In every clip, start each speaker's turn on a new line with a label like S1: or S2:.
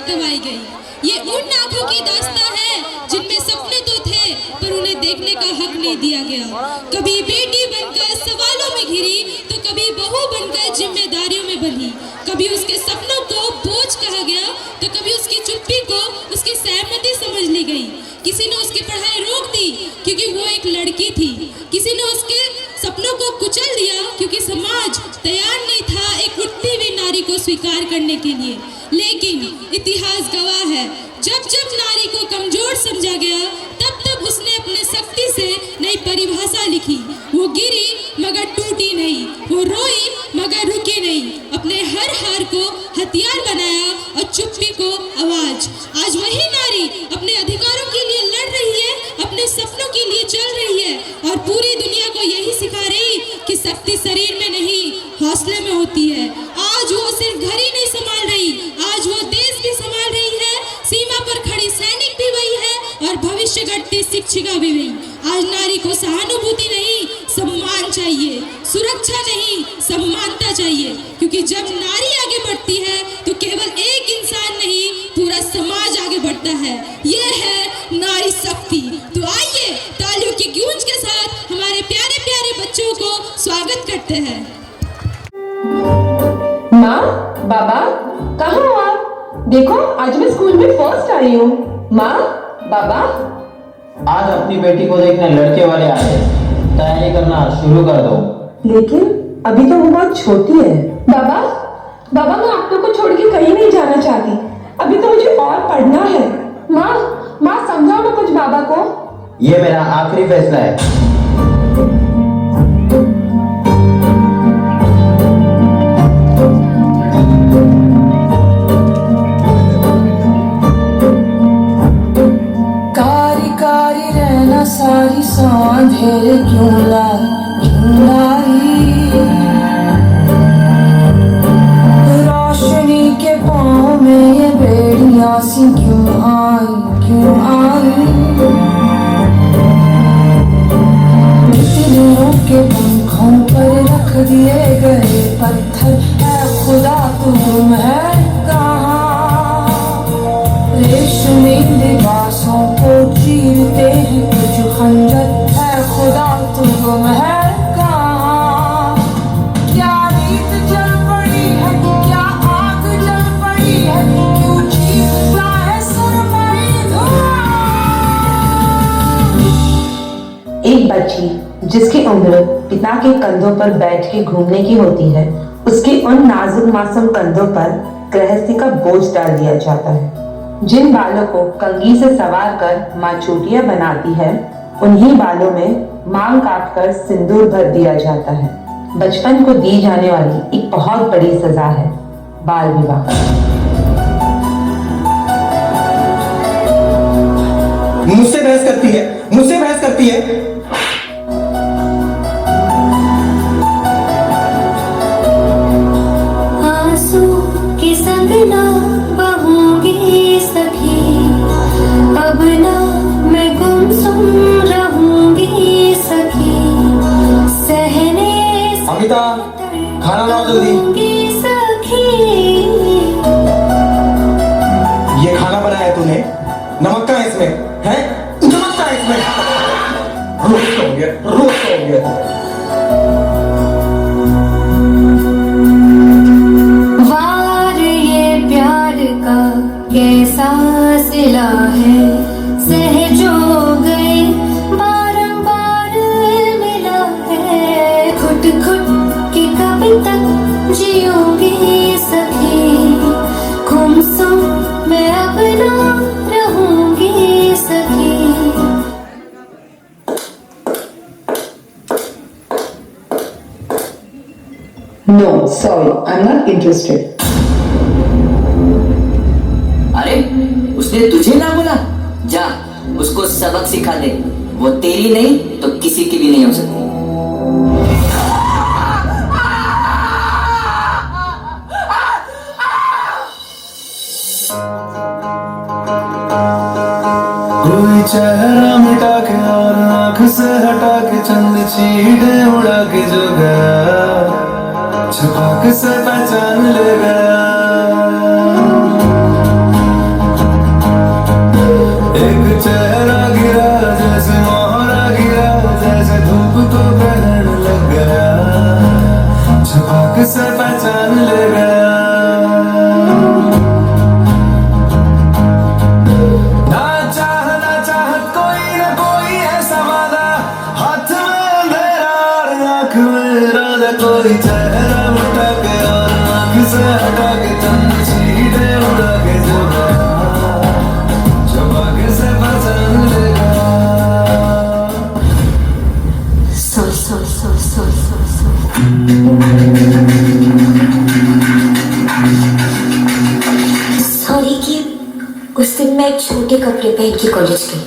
S1: दबाई गई। ये उन आंखों की दास्तां है जिनमें सपने तो थे पर उन्हें देखने का हक नहीं दिया गया। कभी बेटी बनकर सवालों में घिरी तो कभी बहू बनकर जिम्मेदारियों में बंधी। कभी उसके सपनों को बोझ कहा गया तो कभी उसकी चुप्पी को उसकी सहमति समझ ली गई। किसी ने उसकी पढ़ाई रोक दी क्योंकि वो एक लड़की थी। किसी ने उसके सपनों को कुचल दिया क्योंकि समाज तैयार नहीं था एक उठती हुई नारी को स्वीकार करने के लिए। लेकिन इतिहास गवाह है, जब जब नारी को कमजोर समझा गया तब तब उसने अपने शक्ति से नई परिभाषा लिखी। वो गिरी मगर टूटी नहीं, वो रोई मगर रुकी नहीं। अपने हर हार को हथियार बनाया और चुप्पी को आवाज। आज वही नारी अपने अधिकारों के लिए लड़ रही है, अपने सपनों के लिए चल रही है और पूरी दुनिया को यही सिखा रही कि शक्ति शरीर में नहीं हौसले में होती है। आज वो सिर्फ घर ही नहीं संभाल रही, आज वो देश भी संभाल रही है। सीमा पर खड़ी सैनिक भी वही है और भविष्य गढ़ती शिक्षिका भी वही। आज नारी को सहानुभूति नहीं सम्मान चाहिए, सुरक्षा नहीं सम्मानता चाहिए, क्योंकि जब नारी आगे बढ़ती है तो केवल एक इंसान नहीं पूरा समाज आगे बढ़ता है। ये है नारी शक्ति। तो आइए तालियों की गूंज के साथ हमारे प्यारे प्यारे बच्चों को स्वागत करते हैं।
S2: माँ, बाबा, कहाँ हो आप? देखो आज मैं स्कूल में फर्स्ट आई हूँ। माँ, बाबा,
S3: आज अपनी बेटी को देखने लड़के वाले आए, तैयारी करना शुरू कर दो।
S2: लेकिन अभी तो वो बहुत छोटी है। बाबा, बाबा मैं आप लोग को छोड़ के कहीं नहीं जाना चाहती, अभी तो मुझे और पढ़ना है। माँ, माँ समझाओ ना कुछ बाबा को।
S3: ये मेरा आखिरी फैसला है।
S4: सारी सांधेरे क्यों लाई रोशनी के पाँव में ये बेड़ियां सी क्यों आई तितलियों के पंखों पर रख दिए गए पत्थर है खुदा तुम है कहाँ। रेशमी लिबासों को चीरते हैं कुछ खंजर है खुदा तुम है कहाँ। क्या रीत जल पड़ी है, क्या आग जल पड़ी है, क्यों चीखता है सुरमई धुआं।
S2: एक बच्ची जिसकी उम्र पिता के कंधों पर बैठ के घूमने की होती है, उसके उन नाजुक मासूम कंधों पर गृहस्थी का बोझ डाल दिया जाता है। जिन बालों को कंघी से सवार कर माँ चोटियां बनाती है, उन्हीं बालों में मांग काटकर सिंदूर भर दिया जाता है। बचपन को दी जाने वाली एक बहुत बड़ी सजा है बाल विवाह।
S5: मुझसे बहस करती है, मुझसे बहस करती है।
S4: आंसू के संग ना बहूंगी सखी, अब ना मैं गुमसुम रहूंगी सखी। सहने
S5: अमिता, खाना लाओ जल्दी।
S4: सखी
S5: ये खाना बनाया तूने, नमक का है इसमें, है नमक का है इसमें। रोज हो गया, रोज हो गया।
S4: वार ये प्यार का कैसा सिला है, सहजो गए बारंबार मिला है। खुद खुद की कभी तक जियोगी सखी, गुमसुम मैं अब ना रहूंगी सखी।
S2: No, sorry, I'm not interested.
S6: अरे उसने तुझे ना बोला? जा उसको सबक सिखा दे, वो तेरी नहीं तो किसी की भी नहीं हो सकती।
S7: कोई चेहरा मिटा के और आंख से हटा के चंद चीड़े उड़ा के जो गया, छपाक से पहचान ले गया। दे कोई चेहरा मिटा के और आँख से हटा के चंद चीटे उड़ा के जो चमक से पहचान लेगा
S8: सॉरी कि उस दिन मैं छोटे कपड़े पहन के कॉलेज गई।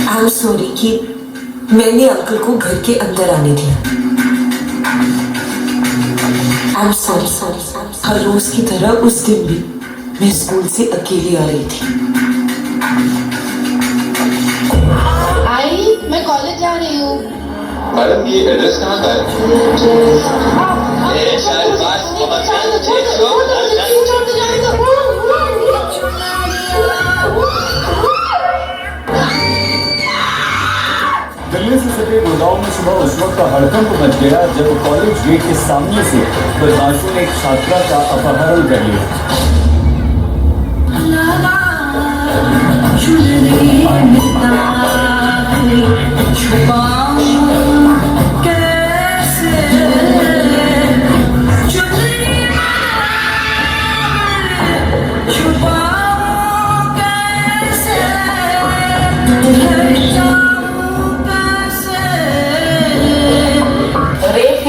S8: आई एम सॉरी कि मैंने अंकल को घर के अंदर आने दिया। आई एम सॉरी हर रोज की तरह उस दिन भी मैं स्कूल से अकेली आ रही थी।
S9: आई मैं कॉलेज जा रही हूँ।
S10: मैडम ये एड्रेस कहाँ का
S11: दिल्ली से सटे गुड़गांव में सुबह उस वक्त हड़कंप मच गया जब कॉलेज गेट के सामने से बदमाशों ने एक छात्रा का अपहरण कर लिया।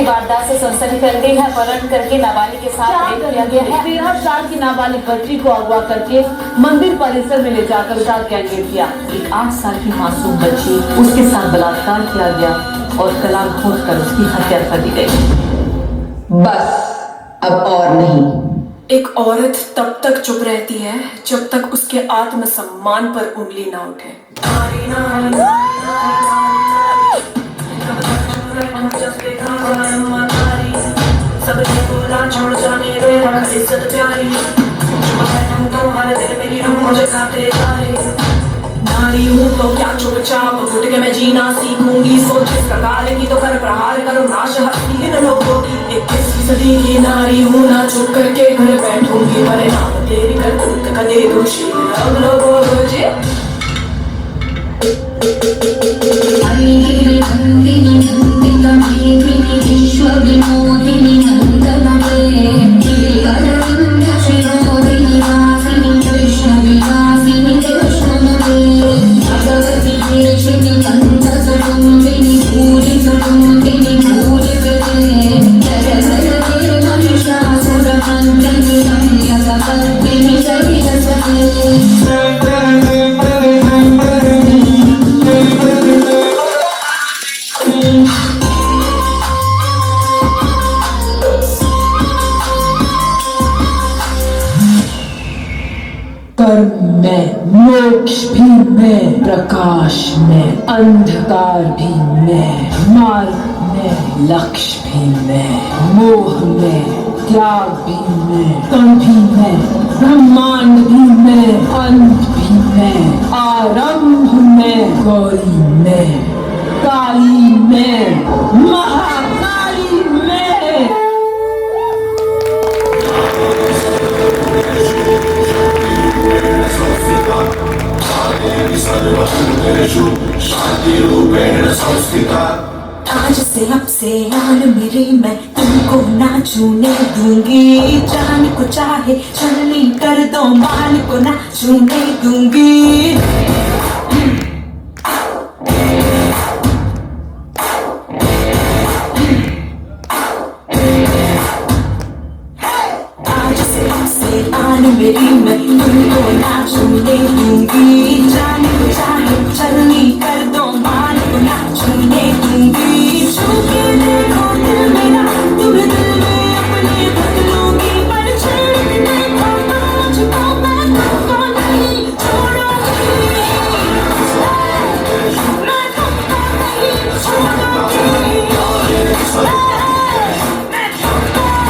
S12: वारदात से सनसनी फैल गई है। अपहरण करके नाबालिग के साथ रेप किया गया है। 13 साल की नाबालिग बच्ची को अगवा करके मंदिर परिसर में ले जाकर उसका गैंगरेप किया। एक 8 साल की मासूम बच्ची उसके साथ बलात्कार किया गया और गला घोंट कर उसकी हत्या कर दी गई।
S2: बस अब और नहीं।
S4: एक औरत तब तक चुप रहती है जब तक उसके आत्मसम्मान पर उंगली ना उठे। सबने बोला छोड़ जाने दे इज्जत प्यारी, तुम्हारे दिल मेरी रूह मुझे खाते जा रहे। नारी हूँ तो क्या चुपचाप घुट के मैं जीना सीखूंगी। सोच इस प्रकार की तो कर प्रहार करो नाश हस्ती इन लोगों की। 21वीं सदी की नारी हूँ ना चुप करके घर बैठूंगी। परिणाम तेरी करतूत का दे दोषी लोगों मुझे। कर्म में, मोक्ष भी मैं, प्रकाश में, अंधकार भी मैं, मार्ग में, लक्ष्य भी मैं, मोह में, त्याग भी मैं, कण भी मैं, ब्रह्मांड भी मैं, अंत भी मैं, आरंभ में, गौरी में, काली में, महाकाली में। आज से अब से आन मेरी मैं तुमको ना छूने दूंगी। जान को चाहे छलनी कर दो मान को ना छूने दूंगी। आज से अब से आन मेरी मैं तुमको ना छूने दूंगी। जान को चाहे छलनी कर दो मान को ना छूने दूंगी। छूके देखो दिल मेरा तुम्हें दिल में अपने भर लूंगी। पर छेड़ देखो मुझको मैं तुमको नहीं छोड़ूंगी। मैं तुमको नहीं छोड़ूंगी। मैं तुमको नहीं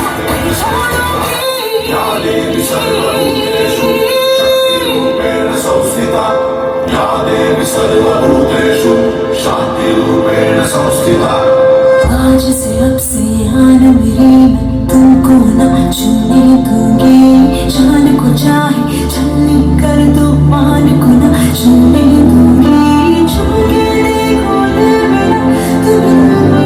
S4: आज से अब से आन मेरी मैं तुमको ना छूने दूंगी। जान को चाहे छलनी कर दो मान को ना छूने दूंगी। छूके देखो दिल मेरा तुम्हें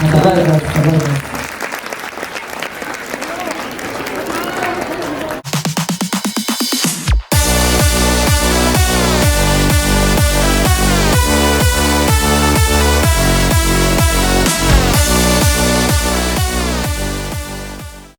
S3: खबर